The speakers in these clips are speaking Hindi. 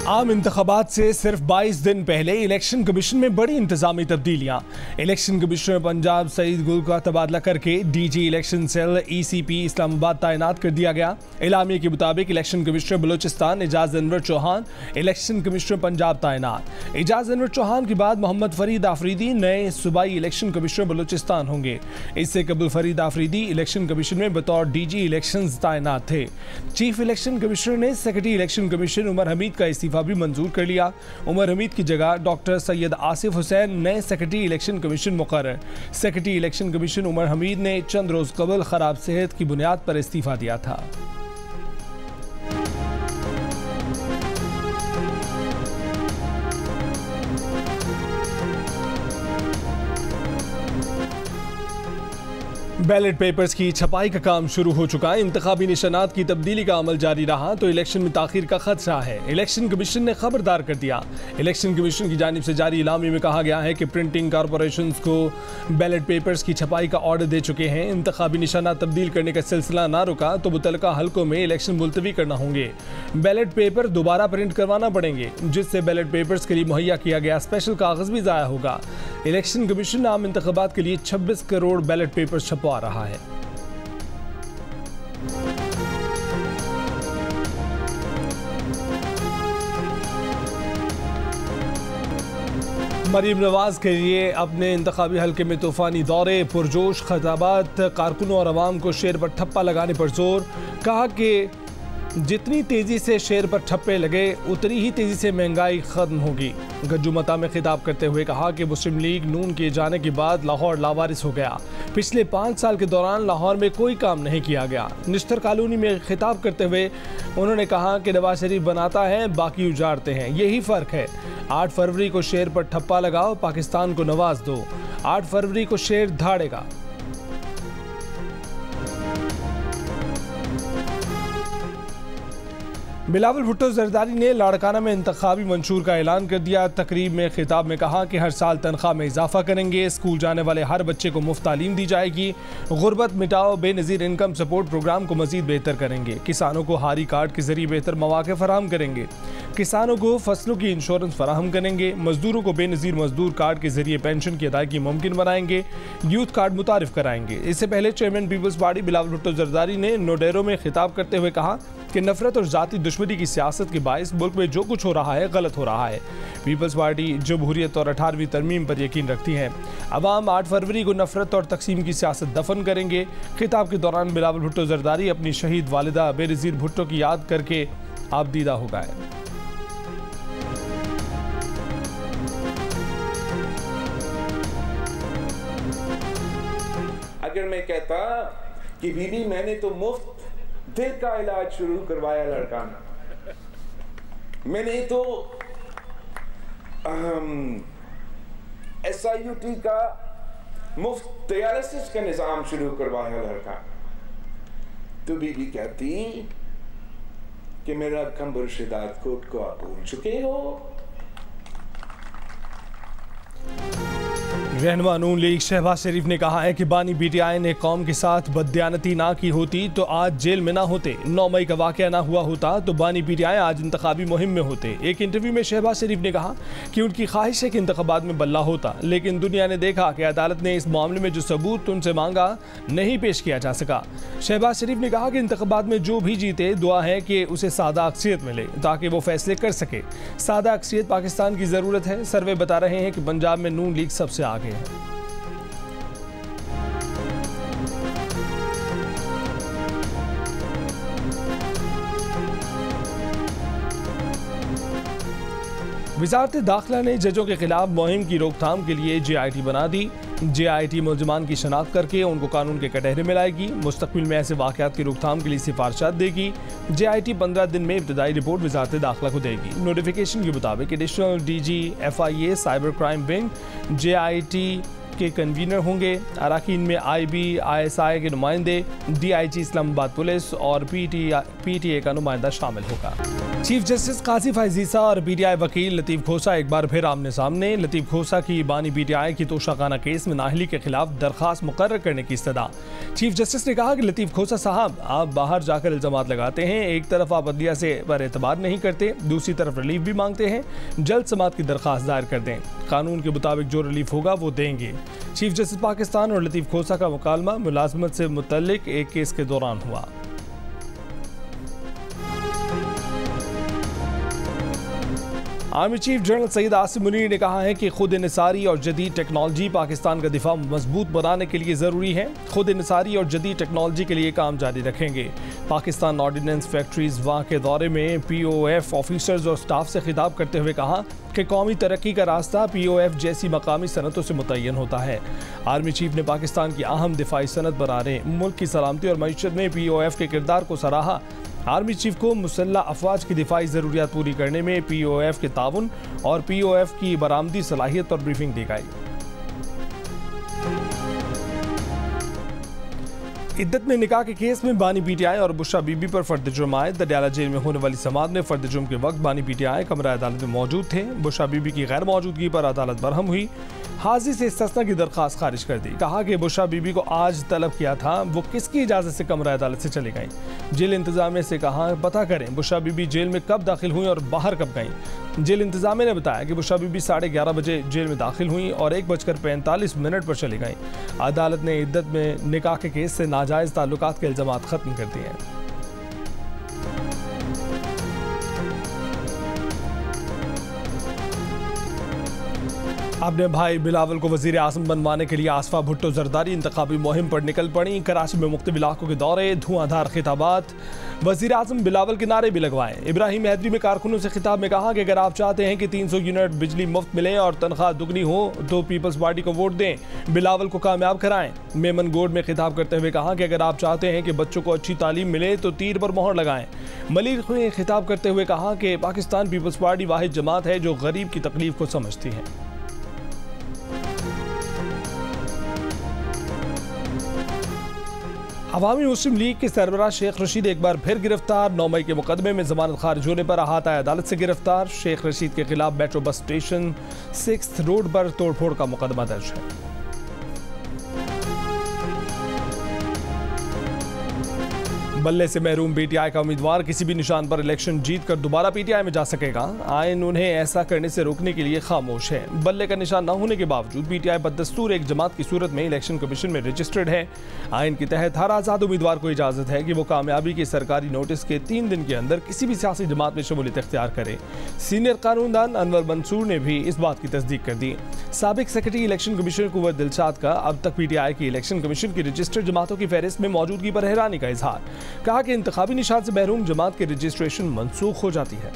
आम इंतखाबात से सिर्फ 22 दिन पहले इलेक्शन कमीशन में बड़ी इंतजामी तब्दीलियां। इलेक्शन कमिश्नर पंजाब सईद गुल का तबादला करके DG election cell ECP Islamabad तैनात कर दिया गया। एलामिया के मुताबिक election commissioner Balochistan Ejaz Anwar Chauhan election commissioner Punjab तैनात। एजाज अनवर चौहान के बाद मोहम्मद फरीद आफरीदी नए सूबाई इलेक्शन कमिश्नर बलूचिस्तान होंगे। इससे कबल फरीद आफरीदी इलेक्शन कमीशन में बतौर DG इलेक्शन तैनात थे। चीफ इलेक्शन कमिश्नर ने secretary election commission Umar Hamid का इस्तीफा भी मंजूर कर लिया। उमर हमीद की जगह डॉक्टर सैयद आसिफ हुसैन नए सेक्रेटरी इलेक्शन कमीशन मुकर्रर। Secretary election commission Umar Hamid ने चंद रोज कबल खराब सेहत की बुनियाद पर इस्तीफा दिया था। बैलेट पेपर्स की छपाई का काम शुरू हो चुका है। इंतखाबी निशानात की तब्दीली का अमल जारी रहा तो इलेक्शन में ताखीर का खदशा है। इलेक्शन कमीशन ने खबरदार कर दिया। इलेक्शन कमीशन की जानिब से जारी इलामी में कहा गया है कि प्रिंटिंग कॉरपोरेशन को बैलेट पेपर्स की छपाई का ऑर्डर दे चुके हैं। इंतखाबी निशानात तब्दील करने का सिलसिला ना रुका तो मुतलका हल्कों में इलेक्शन मुलतवी करना होंगे। बैलेट पेपर दोबारा प्रिंट करवाना पड़ेंगे, जिससे बैलेट पेपर्स के लिए मुहैया किया गया स्पेशल कागज भी ज़ाया होगा। इलेक्शन कमीशन आम इंतखाबात के लिए 26 करोड़ बैलेट पेपर छपवा रहा है। मरीम नवाज के लिए अपने इंतखाबी हल्के में तूफानी दौरे, पुरजोश खिताबात, कारकुनों और अवाम को शेर पर ठप्पा लगाने पर जोर। कहा कि जितनी तेज़ी से शेर पर ठप्पे लगे उतनी ही तेज़ी से महंगाई ख़त्म होगी। गज्जू मता में खिताब करते हुए कहा कि मुस्लिम लीग नून के जाने के बाद लाहौर लावारिस हो गया। पिछले 5 साल के दौरान लाहौर में कोई काम नहीं किया गया। निश्तर कॉलोनी में खिताब करते हुए उन्होंने कहा कि नवाज शरीफ बनाता है, बाकी उजाड़ते हैं, यही फ़र्क है। 8 फरवरी को शेर पर ठप्पा लगाओ, पाकिस्तान को नवाज दो। 8 फरवरी को शेर धाड़ेगा। बिलावल भुट्टो जरदारी ने लाड़काना में इंतखाबी मंशूर का ऐलान कर दिया। तकरीब में खिताब में कहा कि हर साल तनख्वाह में इजाफा करेंगे, स्कूल जाने वाले हर बच्चे को मुफ्त तालीम दी जाएगी, गुर्बत मिटाओ बेनज़ीर इनकम सपोर्ट प्रोग्राम को मजीद बेहतर करेंगे, किसानों को हारी कार्ड के जरिए बेहतर मौके फराहम करेंगे, किसानों को फसलों की इंश्योरेंस फराहम करेंगे, मजदूरों को बेनज़ीर मजदूर कार्ड के जरिए पेंशन की अदायगी मुमकिन बनाएंगे, यूथ कार्ड मुतारिफ कराएंगे। इससे पहले chairman Peoples Party Bilawal Bhutto Zardari ने नोडेरो में खिताब करते हुए कहा कि नफरत और जाती दुश्मनी की सियासत के बायस मुल्क में जो कुछ हो रहा है गलत हो रहा है। पीपल्स पार्टी जमहूरियत और 18वीं तरमीम पर यकीन रखती है। अवाम 8 फरवरी को नफरत और तकसीम की सियासत दफन करेंगे। खिताब के दौरान बिलावल भुट्टो जरदारी अपनी शहीद वालिदा बेनज़ीर भुट्टो की याद करके आबदीदा हो गए। अगर मैं कहता कि बीबी मैंने तो मुफ्त दिल का इलाज शुरू करवाया लड़काना, मैंने तो SIUT का मुफ्त डायलिसिस का निज़ाम शुरू करवाया लड़का, तो बीबी कहती कि मेरा कंबर शिदात कोट को आप भूल चुके हो। रहनुमा नून लीग शहबाज शरीफ ने कहा है कि बानी PTI ने कौम के साथ बददियानती ना की होती तो आज जेल में ना होते। 9 मई का वाक़या ना हुआ होता तो बानी PTI आज इंतखाबी मुहिम में होते। एक इंटरव्यू में शहबाज शरीफ ने कहा कि उनकी ख्वाहिश है कि इंतखाबात में बल्ला होता, लेकिन दुनिया ने देखा कि अदालत ने इस मामले में जो सबूत उनसे मांगा नहीं पेश किया जा सका। शहबाज शरीफ ने कहा कि इंतखाबात में जो भी जीते दुआ है कि उसे सादा अक्सियत मिले ताकि वो फैसले कर सके। सादा अक्सियत पाकिस्तान की ज़रूरत है। सर्वे बता रहे हैं कि पंजाब में नून लीग सबसे आगे है। वज़ारत दाखिला ने जजों के खिलाफ मुहिम की रोकथाम के लिए JIT बना दी। JIT मुलजमान की शनाख्त करके उनको कानून के कटहरे में लाएगी। मुस्तकबिल में ऐसे वाक़यात की रोकथाम के लिए सिफारिशात देगी। JIT 15 दिन में इब्तदाई रिपोर्ट वज़ारत दाखिला को देगी। नोटिफिकेशन के मुताबिक additional DG FIA cyber crime wing JIT के कन्वीनर होंगे। अरकान में IB, ISI के नुमाइंदे, DIG इस्लामाबाद पुलिस और PTA का नुमाइंदा शामिल होगा। चीफ जस्टिस काजी फैज़ ईसा और PTI वकील लतीफ़ खोसा एक बार फिर आमने सामने। लतीफ़ खोसा की बानी PTI की तोशाखाना केस में नाअहली के खिलाफ दरख्वास्त मुकर्रर करने की इस्तदा। चीफ जस्टिस ने कहा कि लतीफ़ खोसा साहब, आप बाहर जाकर इल्ज़ामात लगाते हैं, एक तरफ आप अदलिया से पर एतबार नहीं करते, दूसरी तरफ रिलीफ भी मांगते हैं। जल्द समाअत की दरख्वास्त दायर कर दें, कानून के मुताबिक जो रिलीफ होगा वो देंगे। चीफ जस्टिस पाकिस्तान और लतीफ़ खोसा का मुकालमा मुलाजमत से मुतल्लिक एक केस के दौरान हुआ। Army chief general Syed Asim Munir ने कहा है कि खुद इन्हिसारी और जदीद टेक्नोलॉजी पाकिस्तान का दिफा मजबूत बनाने के लिए ज़रूरी है। खुद इन्हिसारी और जदीद टेक्नोलॉजी के लिए काम जारी रखेंगे। पाकिस्तान ऑर्डिनेंस फैक्ट्रीज वहाँ के दौरे में POF ऑफिसर्स और स्टाफ से खिताब करते हुए कहा कि कौमी तरक्की का रास्ता POF जैसी मकामी सनतों से मुतय्यन होता है। आर्मी चीफ ने पाकिस्तान की अहम दिफाई सनत बनाने, मुल्क की सलामती और मईशत में POF के किरदार को सराहा। आर्मी चीफ को मुसल्लह अफवाज की दिफाई ज़रूरियात पूरी करने में POF के ताउन और POF की बरामदी सलाहियत पर ब्रीफिंग दी गई। इद्दत में निकाह के केस में बानी PTI और बुशरा बीबी पर फर्द जुर्म आयद। दडियाला जेल में होने वाली समाअत में फर्द जुर्म के वक्त बानी PTI कमरा अदालत में मौजूद थे। बुशरा बीबी की गैर मौजूदगी पर अदालत बरहम हुई। हाजी से इस्तिस्ना की दरख्वास्त खारिज कर दी। कहा कि बुशरा बीबी को आज तलब किया था, वो किसकी इजाज़त से कमरा अदालत से चली गई। जेल इंतजामिया से कहा पता करें बुशरा बीबी जेल में कब दाखिल हुई और बाहर कब गई। जेल इंतजामिया ने बताया कि बुशरा बीबी 11:30 बजे जेल में दाखिल हुई और 1:45 पर चली गई। अदालत ने इद्दत में निकाह के केस से नाजायज़ ताल्लुकात के इल्ज़ामात खत्म कर दिए हैं। अपने भाई बिलावल को वज़ीर आज़म बनवाने के लिए आसफा भुट्टो जरदारी इंतखाबी मुहिम पर निकल पड़ी। कराची में मुख्तलिफ इलाकों के दौरे, धुआंधार खिताबात, वज़ीर आज़म बिलावल के नारे भी लगवाए। इब्राहिम हैदरी में कारकुनों से खिताब में कहा कि अगर आप चाहते हैं कि 300 यूनिट बिजली मुफ्त मिले और तनख्वाह दुगनी हो तो पीपल्स पार्टी को वोट दें, बिलावल को कामयाब कराएं। मेमन गोड में खिताब करते हुए कहा कि अगर आप चाहते हैं कि बच्चों को अच्छी तालीम मिले तो तीर पर मोहर लगाएं। मलिक ने खिताब करते हुए कहा कि पाकिस्तान पीपल्स पार्टी वाहिद जमात है जो गरीब की तकलीफ को समझती है। अवामी मुस्लिम लीग के सरबराह शेख रशीद एक बार फिर गिरफ्तार। 9 मई के मुकदमे में जमानत खारिज होने पर अहाता अदालत से गिरफ्तार। शेख रशीद के खिलाफ metro bus station 6th road पर तोड़फोड़ का मुकदमा दर्ज है। बल्ले से महरूम PTI का उम्मीदवार किसी भी निशान पर इलेक्शन जीत कर दोबारा PTI में जा सकेगा। आइन उन्हें ऐसा करने से रोकने के लिए खामोश है। बल्ले का निशान न होने के बावजूद PTI बदस्तूर एक जमात की सूरत में इलेक्शन कमीशन में रजिस्टर्ड है। आइन के तहत हर आज़ाद उम्मीदवार को इजाज़त है कि वो कामयाबी के सरकारी नोटिस के 3 दिन के अंदर किसी भी सियासी जमात में शमूलियत इख्तियार करे। सीनियर कानूनदान अनवर मंसूर ने भी इस बात की तस्दीक कर दी। साबिक सेक्रेटरी इलेक्शन कमीशन कुंवर दिलशाद का अब तक PTI की इलेक्शन कमीशन की रजिस्टर्ड जमातों की फहरिस्त में मौजूदगी पर हैरानी का इजहार। कहा कि इंतखाबी निशान से महरूम जमात की रजिस्ट्रेशन मनसूख हो जाती है।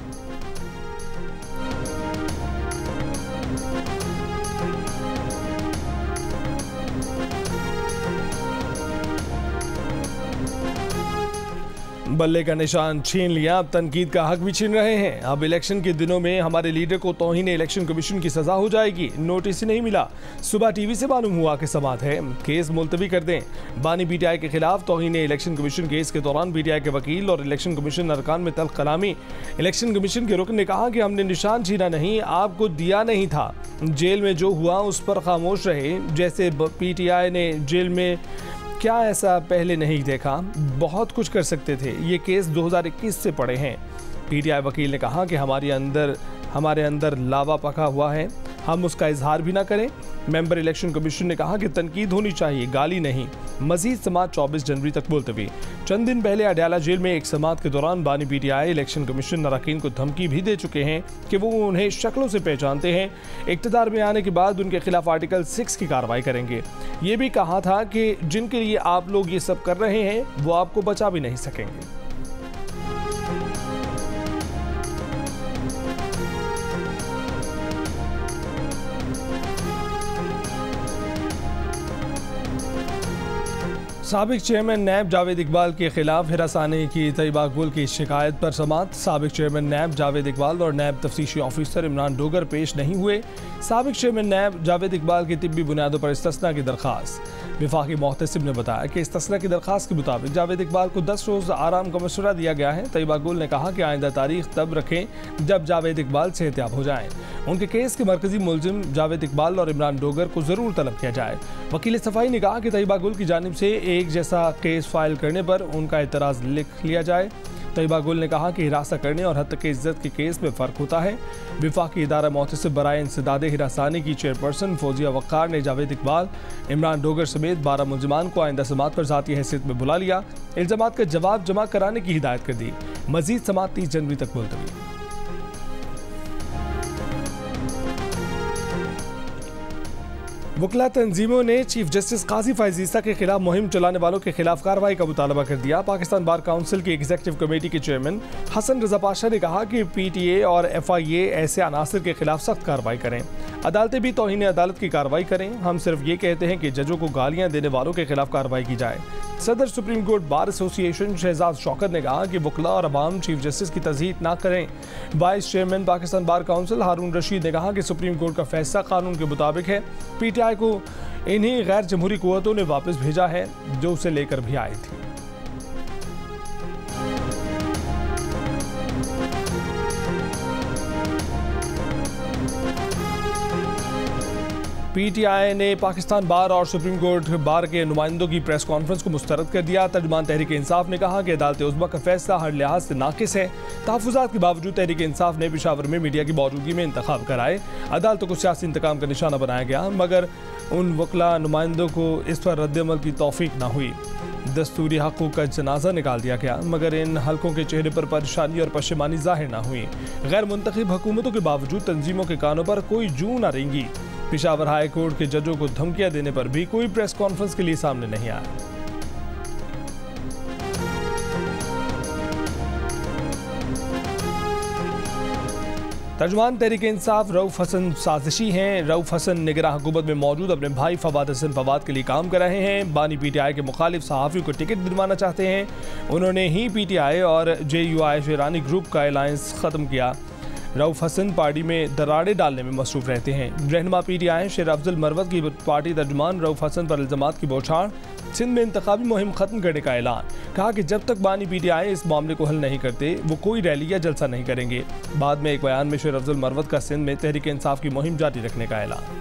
बल्ले का निशान छीन लिया, अब तनकीद का हक भी छीन रहे हैं। अब इलेक्शन के दिनों में हमारे लीडर को तौहीन इलेक्शन कमीशन की सजा हो जाएगी। नोटिस ही नहीं मिला, सुबह टीवी से मालूम हुआ कि समाअत है, केस मुलतवी कर दें। बानी PTI के खिलाफ तौहीन इलेक्शन कमीशन केस के दौरान PTI के वकील और इलेक्शन कमीशन अरकान में तल्ख कलामी। इलेक्शन कमीशन के रुकन ने कहा कि हमने निशान छीना नहीं, आपको दिया नहीं था। जेल में जो हुआ उस पर खामोश रहे। जैसे PTI ने जेल में क्या ऐसा पहले नहीं देखा, बहुत कुछ कर सकते थे। ये केस 2021 से पड़े हैं। PTI वकील ने कहा कि हमारे अंदर लावा पका हुआ है, हम उसका इजहार भी ना करें। मेंबर इलेक्शन कमीशन ने कहा कि तनकीद होनी चाहिए, गाली नहीं। मजीद समाअत 24 जनवरी तक मुलतवी। चंद दिन पहले अडयाला जेल में एक समाअत के दौरान बानी PTI इलेक्शन कमीशन अरकान को धमकी भी दे चुके हैं कि वो उन्हें शक्लों से पहचानते हैं, इक़्तिदार में आने के बाद उनके खिलाफ आर्टिकल 6 की कार्रवाई करेंगे। ये भी कहा था कि जिनके लिए आप लोग ये सब कर रहे हैं वो आपको बचा भी नहीं सकेंगे। साबिक चेयरमैन नैब जावेद इकबाल के खिलाफ हिरासानी की तैयबा गुल की शिकायत पर समाअत। साबिक चेयरमैन नैब जावेद इकबाल और नैब तफ्तीशी ऑफिसर इमरान डोगर पेश नहीं हुए। साबिक चेयरमैन नैब जावेद इकबाल की तिब्बी बुनियादों पर इस्तिस्ना की दरख्वास्त। वफाकी मोहतसिब ने बताया कि इस्तिस्ना की दरख्वास्त के मुताबिक जावेद इकबाल को 10 रोज़ आराम का मशवरा दिया गया है। तैयबा गुल ने कहा कि आइंदा तारीख तब रखें जब जावेद इकबाल सेहतियाब हो जाएं। उनके केस के मरकजी मुलजिम जावेद इकबाल और इमरान डोगर को जरूर तलब किया जाए। वकील सफाई ने कहा कि तैयबा गुल की जानिब से एक जैसा केस फाइल करने पर उनका एतराज़ लिख लिया जाए। तैयबा गुल ने कहा कि हिरासा करने और हत्या के इज्जत के केस में फ़र्क होता है। वफाकी इदारा मोहतसिब बराए इंसदादे हिरासानी की चेयरपर्सन फौजिया वक़ार ने जावेद इकबाल, इमरान डोगर समेत 12 मुलजिमान को आइंदा समाअत पर ज़ाती हैसियत में बुला लिया। इल्ज़ामात का जवाब जमा कराने की हिदायत कर दी। मज़ीद समाअत 30 जनवरी तक मुलतवी। वकला तंजीमों ने चीफ जस्टिस काजी फ़ाइज़ ईसा के खिलाफ मुहिम चलाने वालों के खिलाफ कार्रवाई का मुतालबा कर दिया। पाकिस्तान बार काउंसिल की एग्जीक्यूटिव कमेटी के चेयरमैन हसन रजा पाशा ने कहा कि PTA और FIA ऐसे अनासर के खिलाफ सख्त कार्रवाई करें। अदालतें भी तौहीन अदालत की कार्रवाई करें। हम सिर्फ ये कहते हैं कि जजों को गालियां देने वालों के खिलाफ कार्रवाई की जाए। सदर Supreme Court Bar Association Shahzad Shaukat ने कहा कि वकला और अवाम चीफ जस्टिस की तज़हीक ना करें। Vice chairman Pakistan bar council Haroon Rasheed ने कहा कि सुप्रीम कोर्ट का फैसला कानून के मुताबिक है। PTI को इन्हीं गैर जमहूरी कुव्वतों ने वापस भेजा है जो उसे लेकर भी आई थी। PTI ने पाकिस्तान बार और सुप्रीम कोर्ट बार के नुमाइंदों की प्रेस कॉन्फ्रेंस को मुस्तरद कर दिया। तर्जुमान तहरीक इंसाफ ने कहा कि अदालत उज़्मा का फैसला हर लिहाज से नाकिस है। तहफ़्फ़ुज़ात के बावजूद तहरीक इंसाफ ने पेशावर में मीडिया की मौजूदगी में इंतखाब कराए। अदालतों को सियासी इंतकाम का निशाना बनाया गया, मगर उन वकला नुमाइंदों को इस पर रद्दअमल की तौफीक ना हुई। दस्तूरी हक़ूक़ का जनाजा निकाल दिया गया, मगर इन हल्कों के चेहरे पर परेशानी और पशेमानी ज़ाहिर ना हुई। गैर मुंतखब हुकूमतों के बावजूद तंजीमों के कानों पर कोई जूं ना रेंगी। पेशावर हाई कोर्ट के जजों को धमकियां देने पर भी कोई प्रेस कॉन्फ्रेंस के लिए सामने नहीं आया। तर्जुमान तहरीक इंसाफ रऊफ हसन साजिशी हैं। रऊफ हसन निगरान हुकूमत में मौजूद अपने भाई फवाद हसन फवाद के लिए काम कर रहे हैं। बानी PTI के मुखालिफ सहाफ़ी को टिकट दिलवाना चाहते हैं। उन्होंने ही PTI और JUI शेरानी ग्रुप का अलायंस ख़त्म किया। रऊफ हसन पार्टी में दरारें डालने में मसरूफ रहते हैं। रहनुमा PTI शेर अफजल मरवत की पार्टी तर्जुमान रऊफ हसन पर इल्ज़ामात की बौछार। सिंध में इंतखाबी मुहिम खत्म करने का ऐलान। कहा कि जब तक बानी PTI इस मामले को हल नहीं करते वो कोई रैली या जलसा नहीं करेंगे। बाद में एक बयान में शेर अफजल मरवत का सिंध में तहरीक इंसाफ की मुहिम जारी रखने का ऐलान।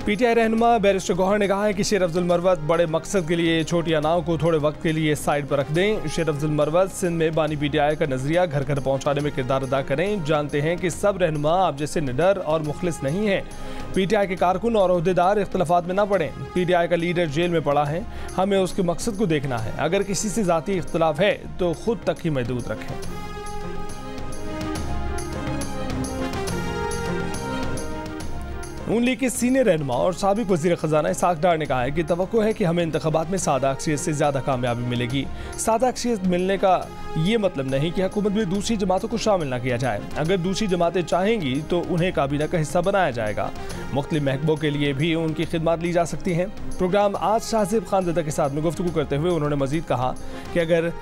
PTI रहनुमा बैरिस्टर गौहर ने कहा है कि शेर अफजल मरवत बड़े मकसद के लिए छोटी अनाव को थोड़े वक्त के लिए साइड पर रख दें। शेर अफजल मरवत सिंध में बानी PTI का नजरिया घर घर पहुंचाने में किरदार अदा करें। जानते हैं कि सब रहनुमा आप जैसे निडर और मुखलिस नहीं हैं। PTI के कारकुन और ओहदेदार इख्तलाफात में ना पड़ें। PTI का लीडर जेल में पड़ा है, हमें उसके मकसद को देखना है। अगर किसी से ज़ाती इख्तलाफ है तो खुद तक ही महदूद रखें। नून लीग के सीनियर रहनुमा और साबिक वज़ीर ख़ज़ाना इसहाक़ डार ने कहा है कि तवक्को है कि हमें इंतख़ाबात में सादा अक्सरियत से ज़्यादा कामयाबी मिलेगी। सादा अक्सरियत मिलने का ये मतलब नहीं कि हुकूमत में दूसरी जमातों को शामिल न किया जाए। अगर दूसरी जमातें चाहेंगी तो उन्हें काबीना का हिस्सा बनाया जाएगा। मुख्तलिफ महकमों के लिए भी उनकी खिदमत ली जा सकती हैं। प्रोग्राम आज शाहज़ेब खानज़दा के साथ में गुफ्तगू करते हुए उन्होंने मज़ीद कहा कि अगर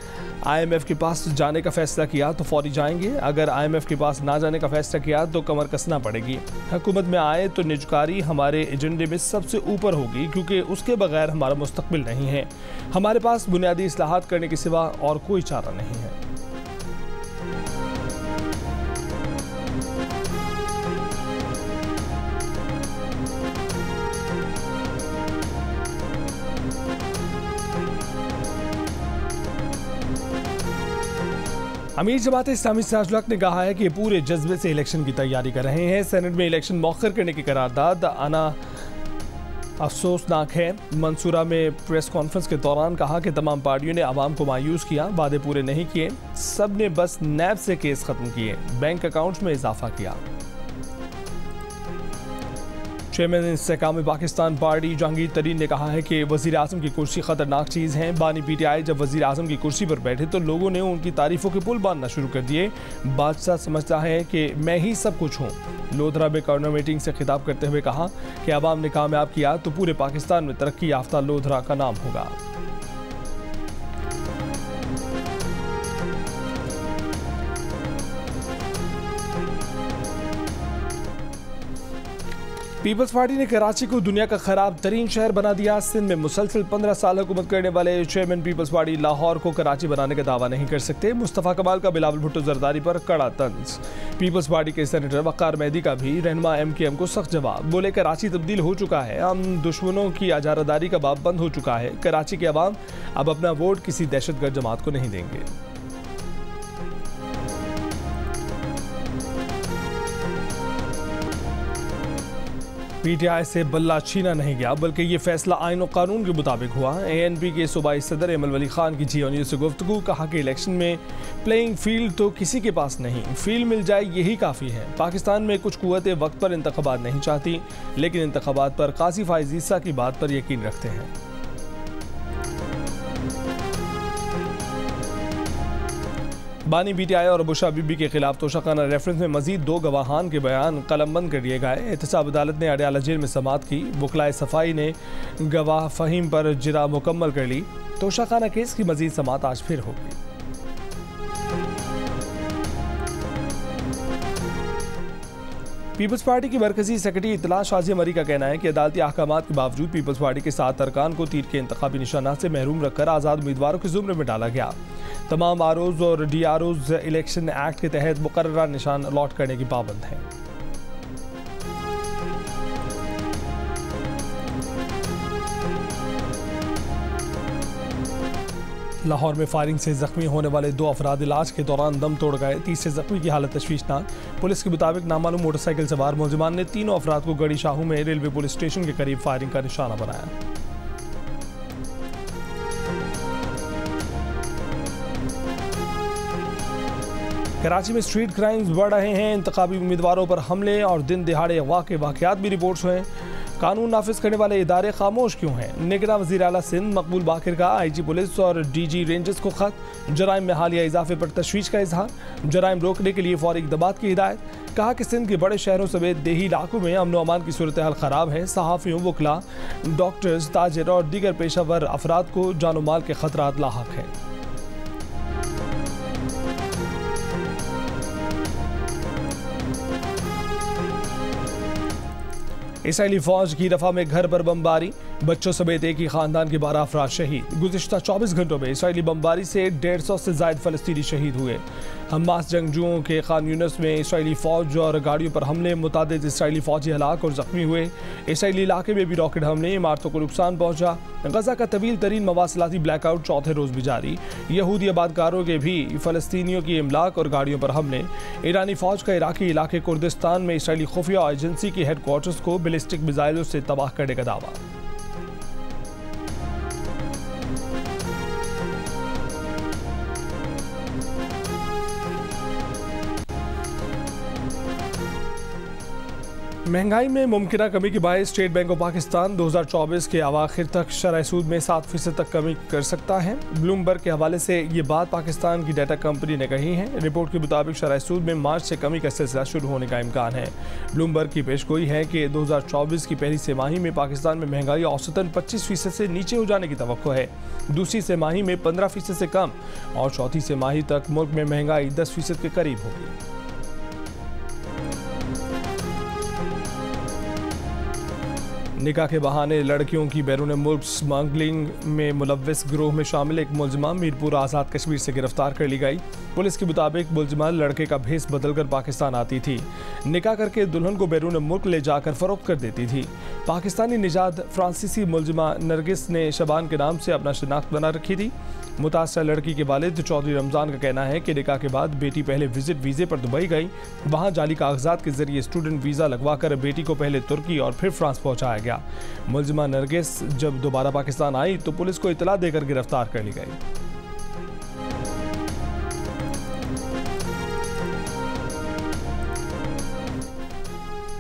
IMF के पास जाने का फैसला किया तो फौरी जाएंगे। अगर IMF के पास ना जाने का फैसला किया तो कमर कसना पड़ेगी। हुकूमत में आए तो निजकारी हमारे एजेंडे में सबसे ऊपर होगी, क्योंकि उसके बगैर हमारा मुस्तकबिल नहीं है। हमारे पास बुनियादी इस्लाहात करने के सिवा और कोई चारा नहीं है। अमीर जमात इस्लामी सियासत ने कहा है कि पूरे जज्बे से इलेक्शन की तैयारी कर रहे हैं। सेनेट में इलेक्शन मौखर करने की करारदाद आना अफसोसनाक है। मंसूरा में प्रेस कॉन्फ्रेंस के दौरान कहा कि तमाम पार्टियों ने आवाम को मायूस किया, वादे पूरे नहीं किए, सब ने बस नैब से केस खत्म किए, बैंक अकाउंट्स में इजाफा किया। चेयरमैन इस्तेहकाम पाकिस्तान पार्टी जहांगीर तरीन ने कहा है कि वज़ीर आज़म की कुर्सी ख़तरनाक चीज़ है। बानी PTI जब वज़ीर आज़म की कुर्सी पर बैठे तो लोगों ने उनकी तारीफ़ों के पुल बांधना शुरू कर दिए। बादशाह समझता है कि मैं ही सब कुछ हूँ। लोधरा में कॉर्नर मीटिंग से खिताब करते हुए कहा कि आवाम ने कामयाब किया तो पूरे पाकिस्तान में तरक्की याफ्ता लोधरा का नाम होगा। पीपल्स पार्टी ने कराची को दुनिया का खराब तरीन शहर बना दिया। सिंध में मुसलसल 15 साल हुकूमत करने वाले चेयरमैन पीपल्स पार्टी लाहौर को कराची बनाने का दावा नहीं कर सकते। मुस्तफ़ा कमाल का बिलावल भुट्टो जरदारी पर कड़ा तंज। पीपल्स पार्टी के सेनेटर वक़ार मेहदी का भी रहनुमा MKM को सख्त जवाब। बोले कराची तब्दील हो चुका है, हम दुश्मनों की अजारादारी का बाब बंद हो चुका है। कराची के अवाम अब अपना वोट किसी दहशतगर्द जमात को नहीं देंगे। PTI से बल्ला छीना नहीं गया बल्कि ये फैसला आइन और कानून के मुताबिक हुआ। ANP के सूबाई सदर एमल वली खान की GNU से गुफ्तगू। कहा कि इलेक्शन में प्लेइंग फील्ड तो किसी के पास नहीं, फील्ड मिल जाए यही काफ़ी है। पाकिस्तान में कुछ कुव्वतें वक्त पर इंतखाबात नहीं चाहती, लेकिन इंतखाबात पर काजी फाइज ईसा की बात पर यकीन रखते हैं। बानी PTI और बुशा बीबी के खिलाफ तोशाखाना रेफरेंस में मजीद 2 गवाहान के बयान कलमबंद कर दिए गए। एहतसाब अदालत ने अडयाला जेल में समाअत की। वकलाए सफाई ने गवाह फहीम पर जिरा मुकम्मल कर ली। तोशाखाना केस की मजीद समाअत आज फिर होगी। पीपल्स पार्टी की मरकजी सेक्रेटरी इतला शाजिया मरी का कहना है कि अदालती अहकामात के बावजूद पीपल्स पार्टी के 7 अरकान को तीर के इंतखाबी निशानात से महरूम रखकर आज़ाद उम्मीदवारों के जुमरे में डाला गया। तमाम ROs और DROs इलेक्शन एक्ट के तहत मुकर्ररा निशान अलॉट करने की पाबंद हैं। लाहौर में फायरिंग से जख्मी होने वाले 2 अफराद इलाज के दौरान दम तोड़ गए। 30 जख्मी की हालत तशवीशनाक। पुलिस के मुताबिक नामालूम मोटरसाइकिल सवार मुलजिमान ने 3 अफराद को गड़ी शाहू में रेलवे पुलिस स्टेशन के करीब फायरिंग का निशाना बनाया। कराची में स्ट्रीट क्राइम्स बढ़ रहे हैं। इंतखाबी उम्मीदवारों पर हमले और दिन दिहाड़े अगवा के वाकयात भी रिपोर्ट्स हुए। कानून नाफिज करने वाले इदारे खामोश क्यों हैं? निगरान वज़ीर आला सिंध मकबूल बाकिर का IG पुलिस और DG रेंजर्स को खत। जराइम में हालिया इजाफे पर तशवीश का इजहार। जराइम रोकने के लिए फौरी इक़दामात की हिदायत। कहा कि सिंध के बड़े शहरों समेत देही इलाकों में अमन व अमान की सूरत हाल ख़राब है। सहाफ़ियों, वकला, डॉक्टर्स, ताजिर और दीगर पेशावर अफराद को जान माल के खतरात लाहक हैं। इसराइली फौज की रफा में घर पर बमबारी। बच्चों समेत एक ही खानदान के 12 अफराद शहीद। गुज़िश्ता 24 घंटों में इसराइली बमबारी से 150 से ज़ायद फ़लस्तीनी शहीद हुए। हमास जंगजुओं के खान यूनिस में इसराइली फ़ौज और गाड़ियों पर हमले। मुतादिद इसराइली फ़ौजी हलाक और ज़ख्मी हुए। इसराइली इलाके में भी रॉकेट हमले, इमारतों को नुकसान पहुँचा। गज़ा का तवील तरीन मवासिलाती ब्लैकआउट चौथे रोज़ भी जारी। यहूदी आबादकारों के भी फ़लस्तीनियों की इमलाक और गाड़ियों पर हमले। ईरानी फ़ौज का इराकी इलाके कुर्दिस्तान में इसराइली खुफिया एजेंसी के हेडक्वार्टर्स को बैलिस्टिक मिसाइलों से तबाह करने का दावा। महंगाई में मुमकिना कमी के बायस स्टेट बैंक ऑफ पाकिस्तान 2024 के अवाखिर तक शरह सूद में 7% तक कमी कर सकता है। ब्लूमबर्ग के हवाले से ये बात पाकिस्तान की डाटा कंपनी ने कही है। रिपोर्ट के मुताबिक शरह सूद में मार्च से कमी का सिलसिला शुरू होने का इम्कान है। ब्लूमबर्ग की पेशगोई है कि 2024 की पहली तिमाही में पाकिस्तान में महंगाई औसतन 25% से नीचे हो जाने की तवक्को है। दूसरी तिमाही में 15% से कम और चौथी तिमाही तक मुल्क में महंगाई 10% के करीब होगी। निकाह के बहाने लड़कियों की बैरून मुल्क स्मगलिंग में मुलव्विस गिरोह में शामिल एक मुलजिमा मीरपुर आज़ाद कश्मीर से गिरफ्तार कर ली गई। पुलिस के मुताबिक मुलजिमा लड़के का भेस बदलकर पाकिस्तान आती थी। निकाह करके दुल्हन को बैरून मुल्क ले जाकर फरोख्त कर देती थी। पाकिस्तानी निजात फ्रांसीसी मुलजिमा नरगिस ने शबान के नाम से अपना शनाख्त बना रखी थी। मुतासरा लड़की के वालिद चौधरी रमज़ान का कहना है कि निकाह के बाद बेटी पहले विजिट वीज़े पर दुबई गई। वहाँ जाली कागजात के जरिए स्टूडेंट वीज़ा लगवाकर बेटी को पहले तुर्की और फिर फ्रांस पहुँचाया गया। मुलजिमा नरगिस जब दोबारा पाकिस्तान आई तो पुलिस को इतला देकर गिरफ्तार कर ली गई।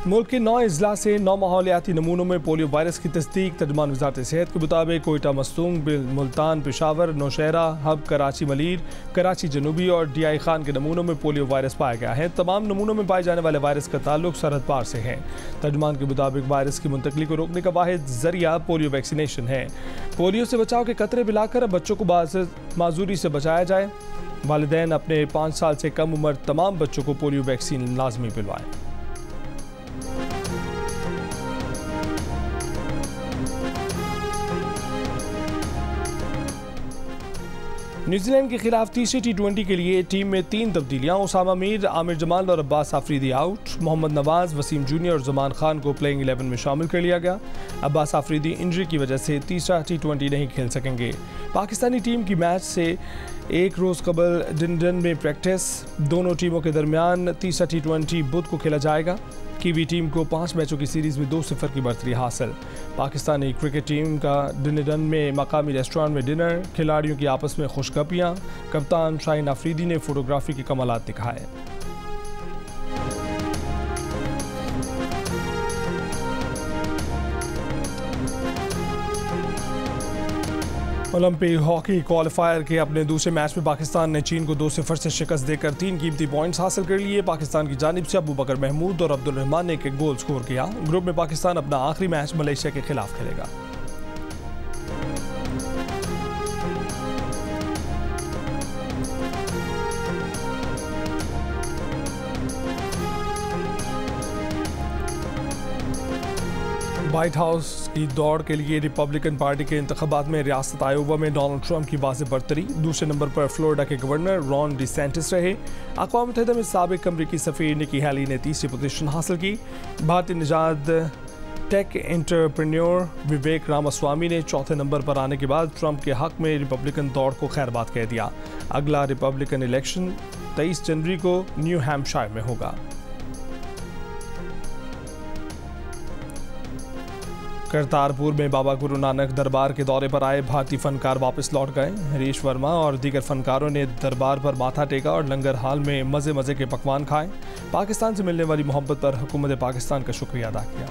मुल्क के 9 अजला से 9 माहौलियाती नमूनों में पोलियो वायरस की तस्दीक। तर्जुमान वज़ारत सेहत के मुताबिक कोयटा मस्तूंग, मुल्तान, पेशावर, नौशहरा, हब, कराची मलीर, कराची जनूबी और DI खान के नमूनों में पोलियो वायरस पाया गया है। तमाम नमूनों में पाए जाने वाले वायरस का ताल्लुक सरहद पार से है। तर्जुमान के मुताबिक वायरस की मुंतकली को रोकने का वाहिद जरिया पोलियो वैक्सीनेशन है। पोलियो से बचाव के कतरे पिलाकर अब बच्चों को माजूरी से बचाया जाए। वालिदैन अपने 5 साल से कम उम्र तमाम बच्चों को पोलियो वैक्सीन लाजमी पिलवाएं। न्यूजीलैंड के खिलाफ तीसरी T20 के लिए टीम में 3 तब्दीलियां। उसामा मीर, आमिर जमाल और अब्बास आफरीदी आउट। मोहम्मद नवाज, वसीम जूनियर और जमान खान को प्लेइंग 11 में शामिल कर लिया गया। अब्बास आफरीदी इंजरी की वजह से तीसरा T20 नहीं खेल सकेंगे। पाकिस्तानी टीम की मैच से एक रोज़ कबल डिनडन में प्रैक्टिस। दोनों टीमों के दरमियान तीसरा T20 बुध को खेला जाएगा। कीवी टीम को 5 मैचों की सीरीज़ में 2-0 की बढ़तरी हासिल। पाकिस्तानी क्रिकेट टीम का डिनडन में मकामी रेस्टोरेंट में डिनर। खिलाड़ियों की आपस में खुशगपियाँ। कप्तान शाहीन अफरीदी ने फोटोग्राफी के कमालात दिखाए। ओलंपिक हॉकी क्वालिफायर के अपने दूसरे मैच में पाकिस्तान ने चीन को 2-0 से शिकस्त देकर 3 कीमती पॉइंट्स हासिल कर लिए। पाकिस्तान की जानिब से अबू बकर महमूद और अब्दुल रहमान ने एक गोल स्कोर किया। ग्रुप में पाकिस्तान अपना आखिरी मैच मलेशिया के खिलाफ खेलेगा। व्हाइट हाउस की दौड़ के लिए रिपब्लिकन पार्टी के इंतखाबात में रियासत आयोवा में डोनाल्ड ट्रंप की वाज़ेह बढ़तरी। दूसरे नंबर पर फ्लोरिडा के गवर्नर रॉन डिसेंटिस रहे। अक़वाम मुत्तहिदा में साबिक अमरीकी सफ़ीर निकी हैली ने तीसरी पोजीशन हासिल की। भारतीय निजात टेक एंटरप्रेन्योर विवेक रामास्वामी ने चौथे नंबर पर आने के बाद ट्रंप के हक में रिपब्लिकन दौड़ को खैरबाद कह दिया। अगला रिपब्लिकन इलेक्शन 23 जनवरी को न्यू हैम्पशायर में होगा। करतारपुर में बाबा गुरु नानक दरबार के दौरे पर आए भारतीय फनकार वापस लौट गए। हरीश वर्मा और दीगर फनकारों ने दरबार पर माथा टेका और लंगर हाल में मज़े मज़े के पकवान खाए। पाकिस्तान से मिलने वाली मोहब्बत पर हुकूमत पाकिस्तान का शुक्रिया अदा किया।